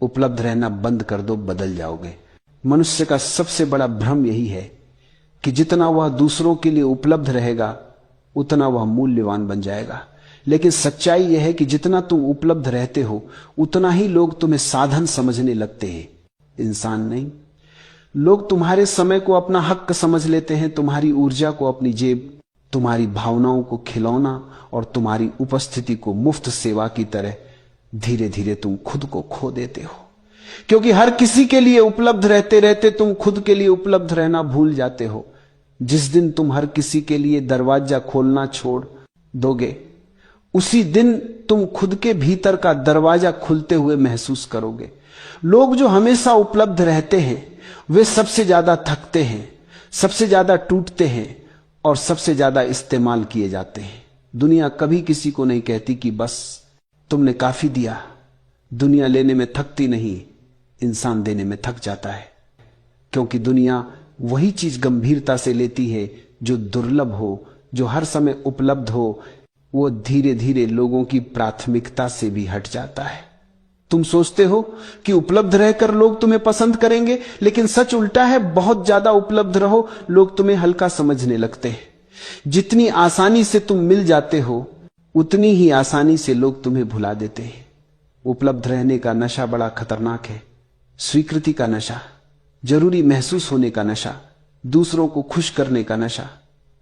उपलब्ध रहना बंद कर दो, बदल जाओगे। मनुष्य का सबसे बड़ा भ्रम यही है कि जितना वह दूसरों के लिए उपलब्ध रहेगा उतना वह मूल्यवान बन जाएगा। लेकिन सच्चाई यह है कि जितना तुम उपलब्ध रहते हो उतना ही लोग तुम्हें साधन समझने लगते हैं, इंसान नहीं। लोग तुम्हारे समय को अपना हक समझ लेते हैं, तुम्हारी ऊर्जा को अपनी जेब, तुम्हारी भावनाओं को खिलौना और तुम्हारी उपस्थिति को मुफ्त सेवा की तरह। धीरे धीरे तुम खुद को खो देते हो, क्योंकि हर किसी के लिए उपलब्ध रहते रहते तुम खुद के लिए उपलब्ध रहना भूल जाते हो। जिस दिन तुम हर किसी के लिए दरवाजा खोलना छोड़ दोगे उसी दिन तुम खुद के भीतर का दरवाजा खुलते हुए महसूस करोगे। लोग जो हमेशा उपलब्ध रहते हैं वे सबसे ज्यादा थकते हैं, सबसे ज्यादा टूटते हैं और सबसे ज्यादा इस्तेमाल किए जाते हैं। दुनिया कभी किसी को नहीं कहती कि बस तुमने काफी दिया। दुनिया लेने में थकती नहीं, इंसान देने में थक जाता है, क्योंकि दुनिया वही चीज गंभीरता से लेती है जो दुर्लभ हो, जो हर समय उपलब्ध हो। वो धीरे धीरे लोगों की प्राथमिकता से भी हट जाता है। तुम सोचते हो कि उपलब्ध रहकर लोग तुम्हें पसंद करेंगे, लेकिन सच उल्टा है। बहुत ज्यादा उपलब्ध रहो, लोग तुम्हें हल्का समझने लगते हैं। जितनी आसानी से तुम मिल जाते हो उतनी ही आसानी से लोग तुम्हें भुला देते हैं। उपलब्ध रहने का नशा बड़ा खतरनाक है। स्वीकृति का नशा, जरूरी महसूस होने का नशा, दूसरों को खुश करने का नशा,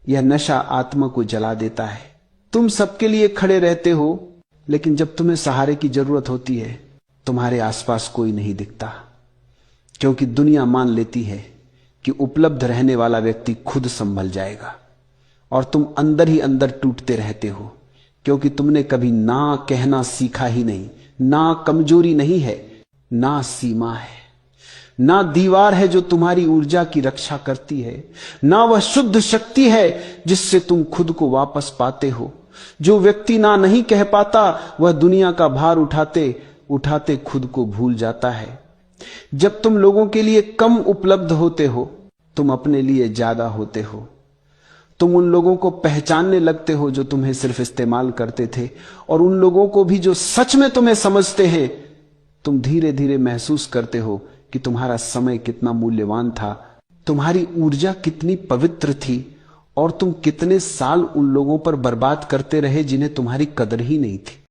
यह नशा आत्मा को जला देता है। तुम सबके लिए खड़े रहते हो, लेकिन जब तुम्हें सहारे की जरूरत होती है तुम्हारे आसपास कोई नहीं दिखता, क्योंकि दुनिया मान लेती है कि उपलब्ध रहने वाला व्यक्ति खुद संभल जाएगा। और तुम अंदर ही अंदर टूटते रहते हो, क्योंकि तुमने कभी ना कहना सीखा ही नहीं। ना कमजोरी नहीं है, ना सीमा है, ना दीवार है जो तुम्हारी ऊर्जा की रक्षा करती है, ना वह शुद्ध शक्ति है जिससे तुम खुद को वापस पाते हो। जो व्यक्ति ना नहीं कह पाता वह दुनिया का भार उठाते उठाते खुद को भूल जाता है। जब तुम लोगों के लिए कम उपलब्ध होते हो तुम अपने लिए ज्यादा होते हो। तुम उन लोगों को पहचानने लगते हो जो तुम्हें सिर्फ इस्तेमाल करते थे, और उन लोगों को भी जो सच में तुम्हें समझते हैं। तुम धीरे धीरे महसूस करते हो कि तुम्हारा समय कितना मूल्यवान था, तुम्हारी ऊर्जा कितनी पवित्र थी, और तुम कितने साल उन लोगों पर बर्बाद करते रहे जिन्हें तुम्हारी कदर ही नहीं थी।